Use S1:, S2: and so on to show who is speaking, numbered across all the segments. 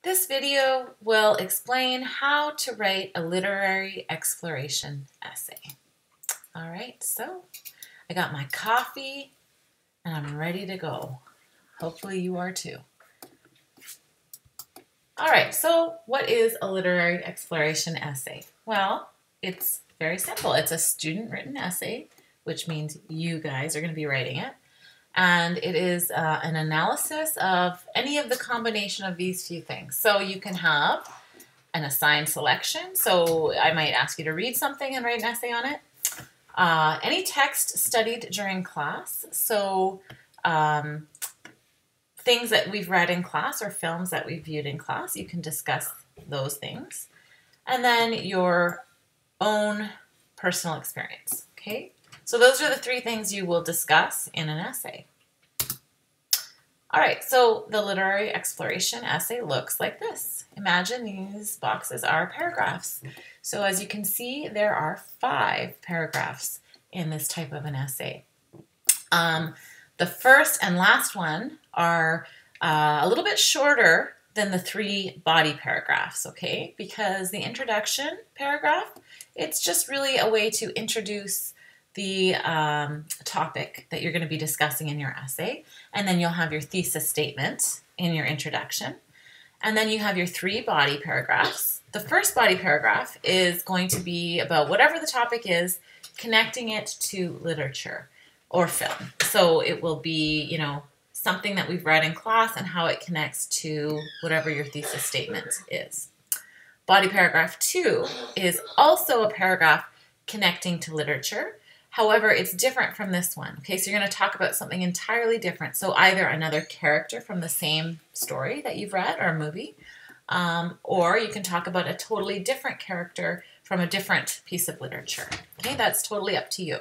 S1: This video will explain how to write a literary exploration essay. All right, so I got my coffee and I'm ready to go. Hopefully you are too. All right, so what is a literary exploration essay? Well, it's very simple. It's a student-written essay, which means you guys are going to be writing it. And it is an analysis of any of the combination of these few things. So you can have an assigned selection. So I might ask you to read something and write an essay on it. Any text studied during class. So things that we've read in class or films that we've viewed in class, you can discuss those things. And then your own personal experience, okay? So those are the three things you will discuss in an essay. All right, so the literary exploration essay looks like this. Imagine these boxes are paragraphs. So as you can see, there are 5 paragraphs in this type of an essay. The first and last one are a little bit shorter than the 3 body paragraphs, okay? Because the introduction paragraph, it's just really a way to introduce the topic that you're going to be discussing in your essay. And then you'll have your thesis statement in your introduction. And then you have your 3 body paragraphs. The first body paragraph is going to be about whatever the topic is, connecting it to literature or film. So it will be, you know, something that we've read in class and how it connects to whatever your thesis statement is. Body paragraph 2 is also a paragraph connecting to literature. However, it's different from this one. Okay, so you're going to talk about something entirely different. So either another character from the same story that you've read or a movie, or you can talk about a totally different character from a different piece of literature. Okay, that's totally up to you.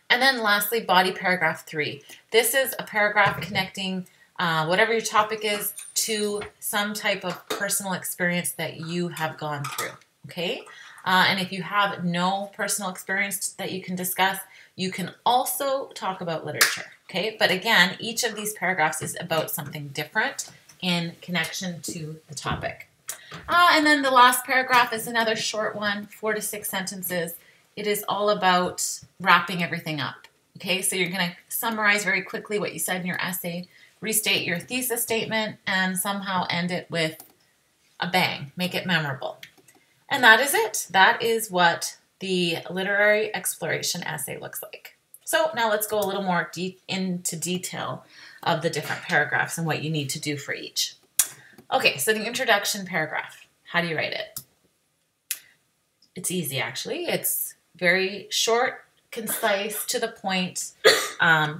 S1: And then lastly, body paragraph 3. This is a paragraph connecting whatever your topic is to some type of personal experience that you have gone through. Okay? And if you have no personal experience that you can discuss, you can also talk about literature. Okay? But again, each of these paragraphs is about something different in connection to the topic. And then the last paragraph is another short one, 4 to 6 sentences. It is all about wrapping everything up. Okay, so you're going to summarize very quickly what you said in your essay, restate your thesis statement, and somehow end it with a bang, make it memorable. And that is it. That is what the literary exploration essay looks like. So now let's go a little more into detail of the different paragraphs and what you need to do for each. Okay, so the introduction paragraph. How do you write it? It's easy, actually. It's very short, concise, to the point.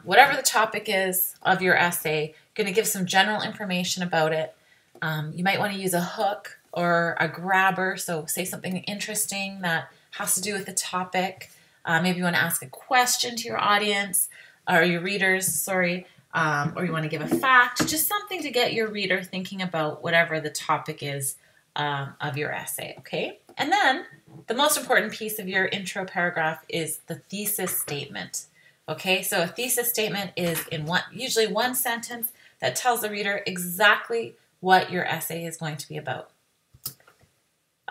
S1: Whatever the topic is of your essay, going to give some general information about it. You might want to use a hook or a grabber, so say something interesting that has to do with the topic. Maybe you want to ask a question to your audience, or your readers, sorry, or you want to give a fact, just something to get your reader thinking about whatever the topic is of your essay, okay? And then the most important piece of your intro paragraph is the thesis statement, okay? So a thesis statement is usually one sentence that tells the reader exactly what your essay is going to be about.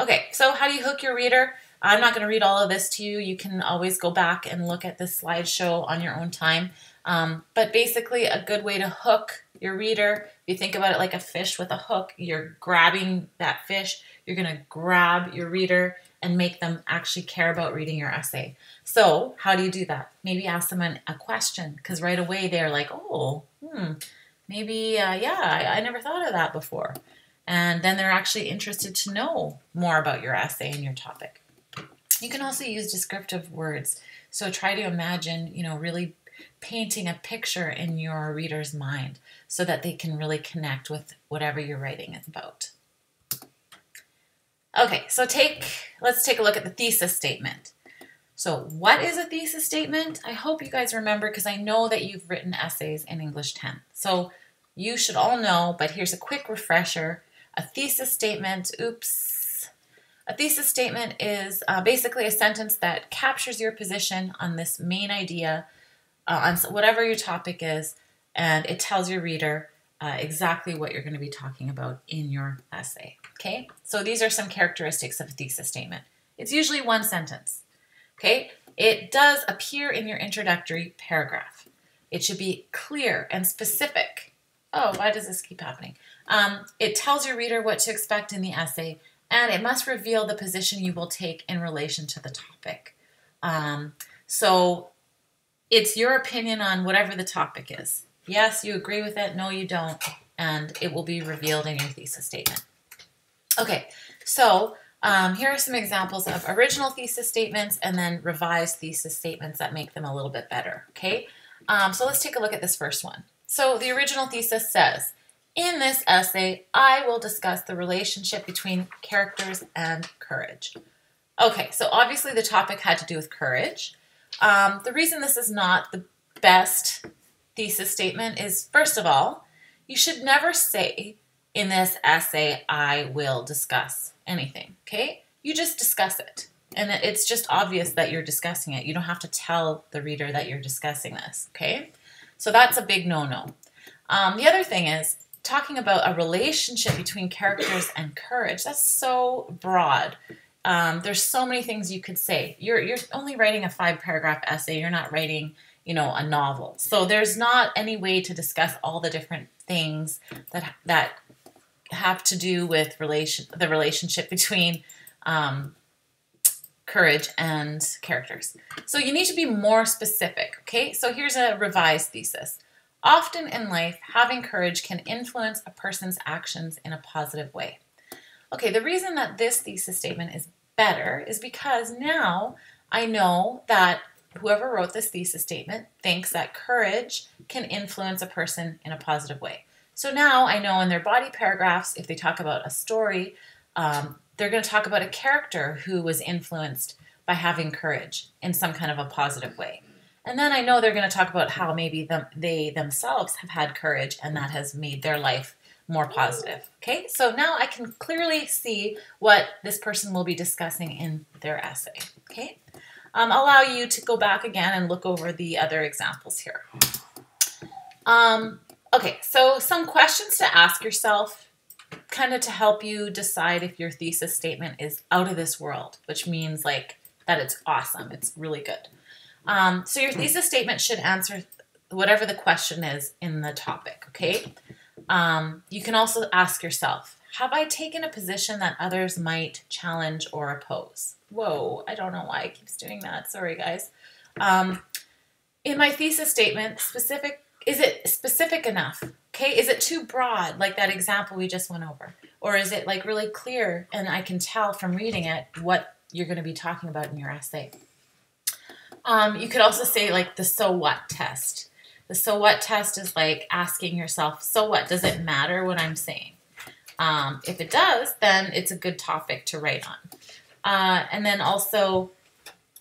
S1: Okay, so how do you hook your reader? I'm not going to read all of this to you. You can always go back and look at this slideshow on your own time. But basically, a good way to hook your reader, if you think about it like a fish with a hook, you're grabbing that fish, you're going to grab your reader and make them actually care about reading your essay. So how do you do that? Maybe ask them a question, because right away they're like, oh, maybe, yeah, I never thought of that before. And then they're actually interested to know more about your essay and your topic. You can also use descriptive words. So try to imagine, really painting a picture in your reader's mind so that they can really connect with whatever you're writing is about. Okay, so let's take a look at the thesis statement. So what is a thesis statement? I hope you guys remember, because I know that you've written essays in English 10. So you should all know, but here's a quick refresher. A thesis statement, A thesis statement is basically a sentence that captures your position on this main idea, on whatever your topic is, and it tells your reader exactly what you're going to be talking about in your essay. Okay, so these are some characteristics of a thesis statement. It's usually one sentence. Okay, it does appear in your introductory paragraph. It should be clear and specific. Oh, why does this keep happening? It tells your reader what to expect in the essay, and it must reveal the position you will take in relation to the topic. So it's your opinion on whatever the topic is. Yes, you agree with it. No, you don't. And it will be revealed in your thesis statement. Okay, so here are some examples of original thesis statements and then revised thesis statements that make them a little bit better. Okay, so let's take a look at this first one. So the original thesis says, in this essay, I will discuss the relationship between characters and courage. Okay, so obviously the topic had to do with courage. The reason this is not the best thesis statement is, first of all, you should never say, in this essay, I will discuss anything, okay? You just discuss it. And it's just obvious that you're discussing it. You don't have to tell the reader that you're discussing this, okay? So that's a big no-no. The other thing is, talking about a relationship between characters and courage, that's so broad. There's so many things you could say. You're only writing a 5-paragraph essay. You're not writing, a novel. So there's not any way to discuss all the different things that have to do with the relationship between courage and characters. So you need to be more specific, okay? So here's a revised thesis. Often in life, having courage can influence a person's actions in a positive way. Okay, the reason that this thesis statement is better is because now I know that whoever wrote this thesis statement thinks that courage can influence a person in a positive way. So now I know in their body paragraphs, if they talk about a story, they're going to talk about a character who was influenced by having courage in some kind of a positive way. And then I know they're going to talk about how maybe they themselves have had courage and that has made their life more positive. Okay, so now I can clearly see what this person will be discussing in their essay. Okay, I'll allow you to go back again and look over the other examples here. Okay, so some questions to ask yourself, kind of to help you decide if your thesis statement is out of this world, which means like that it's awesome, it's really good. So your thesis statement should answer whatever the question is in the topic, okay? You can also ask yourself, have I taken a position that others might challenge or oppose? Whoa, I don't know why it keeps doing that. Sorry, guys. In my thesis statement, is it specific enough? Okay, is it too broad, like that example we just went over? Or is it like really clear and I can tell from reading it what you're going to be talking about in your essay? You could also say like the so what test. The so what test is like asking yourself, so what? Does it matter what I'm saying? If it does, then it's a good topic to write on. And then also,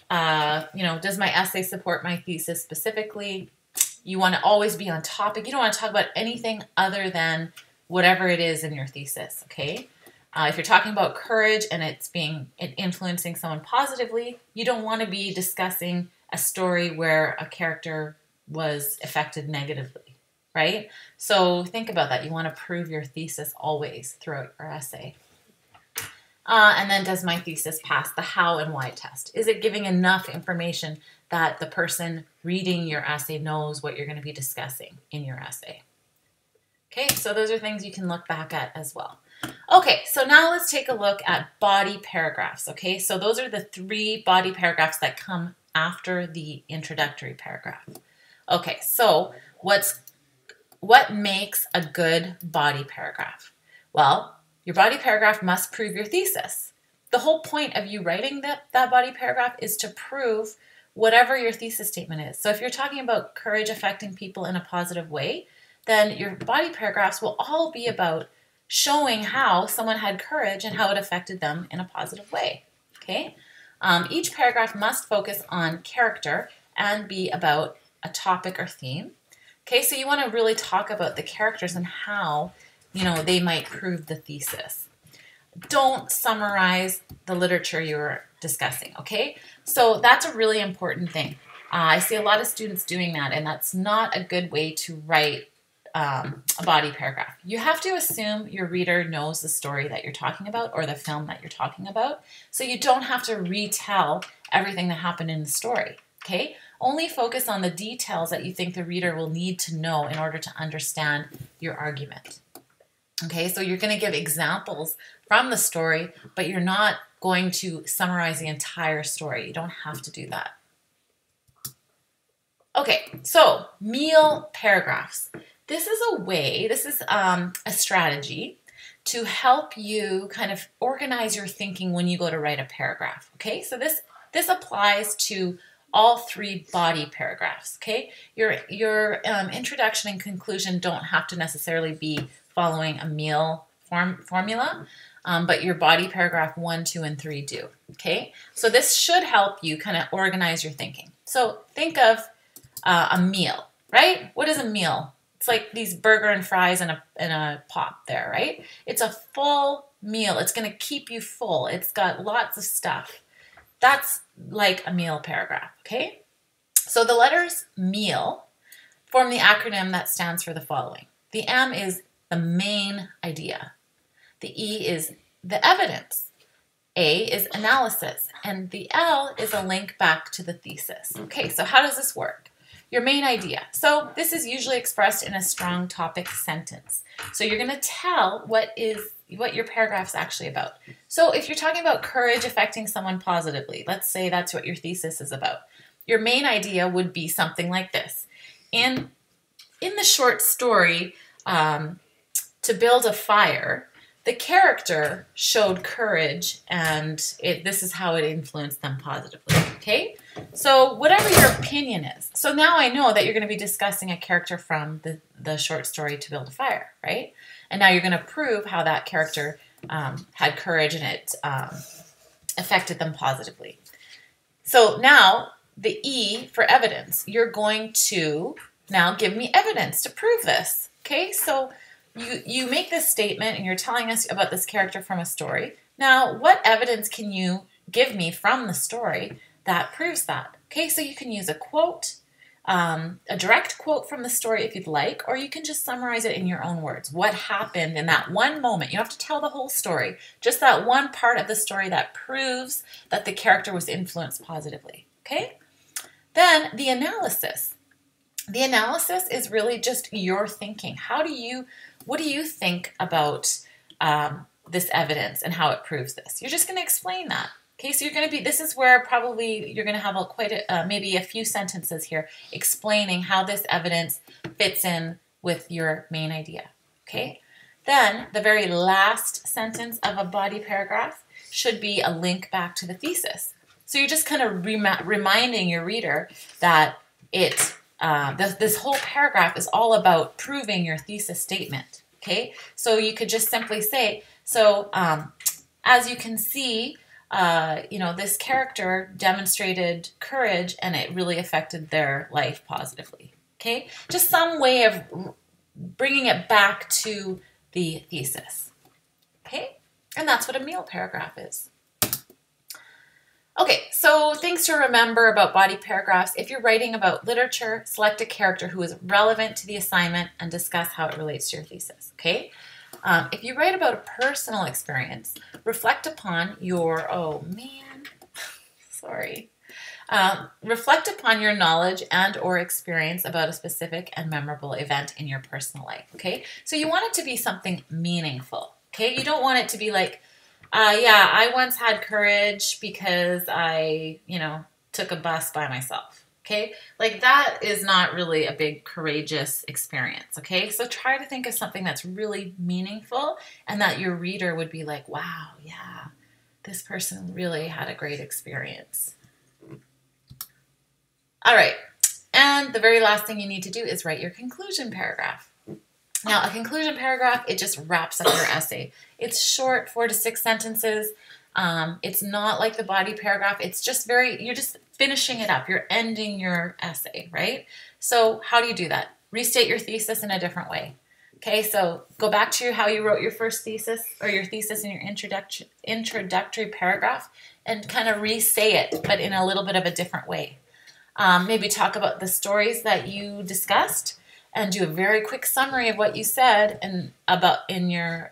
S1: does my essay support my thesis specifically? You want to always be on topic. You don't want to talk about anything other than whatever it is in your thesis, okay? If you're talking about courage and it influencing someone positively, you don't want to be discussing a story where a character was affected negatively, right? So think about that. You want to prove your thesis always throughout your essay. And then does my thesis pass the how and why test? Is it giving enough information that the person reading your essay knows what you're going to be discussing in your essay? Okay, so those are things you can look back at as well. Okay, so now let's take a look at body paragraphs. Okay, so those are the 3 body paragraphs that come after the introductory paragraph. Okay, so what makes a good body paragraph? Well, your body paragraph must prove your thesis. The whole point of you writing that body paragraph is to prove whatever your thesis statement is. So if you're talking about courage affecting people in a positive way, then your body paragraphs will all be about showing how someone had courage and how it affected them in a positive way. Okay? Each paragraph must focus on character and be about a topic or theme. Okay, so you want to really talk about the characters and how, they might prove the thesis. Don't summarize the literature you're discussing, okay? So that's a really important thing. I see a lot of students doing that, and that's not a good way to write a body paragraph. You have to assume your reader knows the story that you're talking about or the film that you're talking about, so you don't have to retell everything that happened in the story, okay? Only focus on the details that you think the reader will need to know in order to understand your argument. Okay, so you're going to give examples from the story, but you're not going to summarize the entire story. You don't have to do that. Okay, so meal paragraphs. This is a strategy to help you kind of organize your thinking when you go to write a paragraph. Okay, so this applies to all 3 body paragraphs. Okay, your introduction and conclusion don't have to necessarily be following a meal formula, but your body paragraph 1, 2, and 3 do. Okay, so this should help you kind of organize your thinking. So think of a meal, right? What is a meal? It's like these burger and fries in a pot there, right? It's a full meal. It's going to keep you full. It's got lots of stuff. That's like a meal paragraph, okay? So the letters meal form the acronym that stands for the following. The M is the main idea. The E is the evidence. A is analysis. And the L is a link back to the thesis. Okay, so how does this work? Your main idea. So this is usually expressed in a strong topic sentence. So you're going to tell what your paragraph is actually about. So if you're talking about courage affecting someone positively, let's say that's what your thesis is about. Your main idea would be something like this. In the short story, To Build a Fire, the character showed courage, and this is how it influenced them positively, okay? So whatever your opinion is. So now I know that you're going to be discussing a character from the short story To Build a Fire, right? And now you're going to prove how that character had courage and it affected them positively. So now the E for evidence. You're going to now give me evidence to prove this, okay? So you make this statement and you're telling us about this character from a story. Now, what evidence can you give me from the story that proves that? Okay, so you can use a quote, a direct quote from the story if you'd like, or you can just summarize it in your own words. What happened in that one moment? You don't have to tell the whole story, just that one part of the story that proves that the character was influenced positively, okay? Then the analysis. The analysis is really just your thinking. What do you think about this evidence and how it proves this? You're just going to explain that. Okay, so this is where probably you're going to have maybe a few sentences here explaining how this evidence fits in with your main idea. Okay, then the very last sentence of a body paragraph should be a link back to the thesis. So you're just kind of reminding your reader that this whole paragraph is all about proving your thesis statement, okay? So you could just simply say, as you can see, this character demonstrated courage and it really affected their life positively, okay? Just some way of bringing it back to the thesis, okay? And that's what a meal paragraph is. Okay, so things to remember about body paragraphs. If you're writing about literature, select a character who is relevant to the assignment and discuss how it relates to your thesis, okay? If you write about a personal experience, reflect upon your, reflect upon your knowledge and or experience about a specific and memorable event in your personal life, okay? So you want it to be something meaningful, okay? You don't want it to be like, I once had courage because I, took a bus by myself, okay? Like that is not really a big courageous experience, okay? So try to think of something that's really meaningful and that your reader would be like, wow, yeah, this person really had a great experience. All right, and the very last thing you need to do is write your conclusion paragraph. Now, a conclusion paragraph, it just wraps up your essay. It's short, 4 to 6 sentences. It's not like the body paragraph. It's just you're just finishing it up. You're ending your essay, right? So how do you do that? Restate your thesis in a different way. Okay, so go back to how you wrote your first thesis or your thesis in your introductory paragraph and kind of re-say it, but in a little bit of a different way. Maybe talk about the stories that you discussed and do a very quick summary of what you said and about in your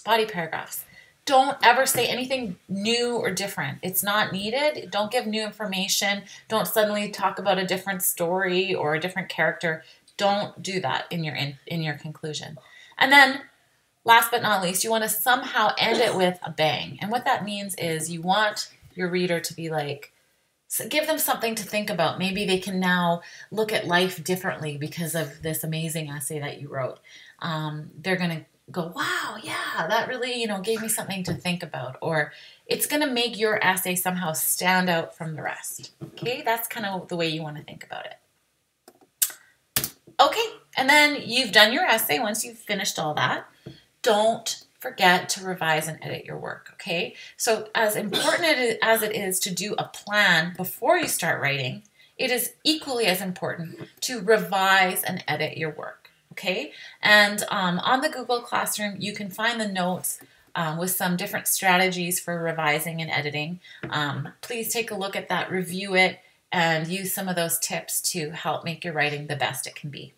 S1: body paragraphs. Don't ever say anything new or different. It's not needed. Don't give new information. Don't suddenly talk about a different story or a different character. Don't do that in your conclusion. And then last but not least, you want to somehow end it with a bang. And what that means is you want your reader to be like, so give them something to think about. Maybe they can now look at life differently because of this amazing essay that you wrote. They're going to go, wow, yeah, that really, gave me something to think about. Or it's going to make your essay somehow stand out from the rest. Okay, that's kind of the way you want to think about it. Okay, and then you've done your essay. Once you've finished all that, don't forget to revise and edit your work, okay? So as important as it is to do a plan before you start writing, it is equally as important to revise and edit your work, okay? And on the Google Classroom, you can find the notes with some different strategies for revising and editing. Please take a look at that, review it, and use some of those tips to help make your writing the best it can be.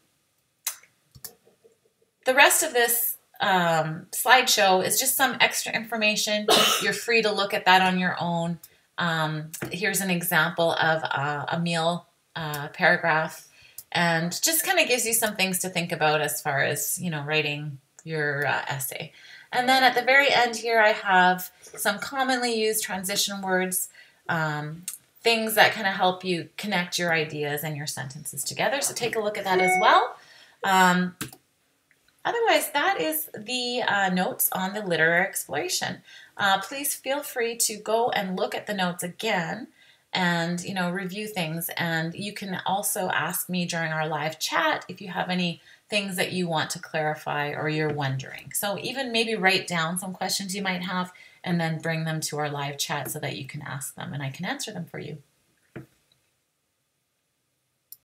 S1: The rest of this slideshow is just some extra information. You're free to look at that on your own. Here's an example of a meal paragraph, and just kind of gives you some things to think about as far as writing your essay. And then at the very end here, I have some commonly used transition words, things that kind of help you connect your ideas and your sentences together. So take a look at that as well. Otherwise, that is the notes on the literary exploration. Please feel free to go and look at the notes again and review things. And you can also ask me during our live chat if you have any things that you want to clarify or you're wondering. So even maybe write down some questions you might have and then bring them to our live chat so that you can ask them and I can answer them for you.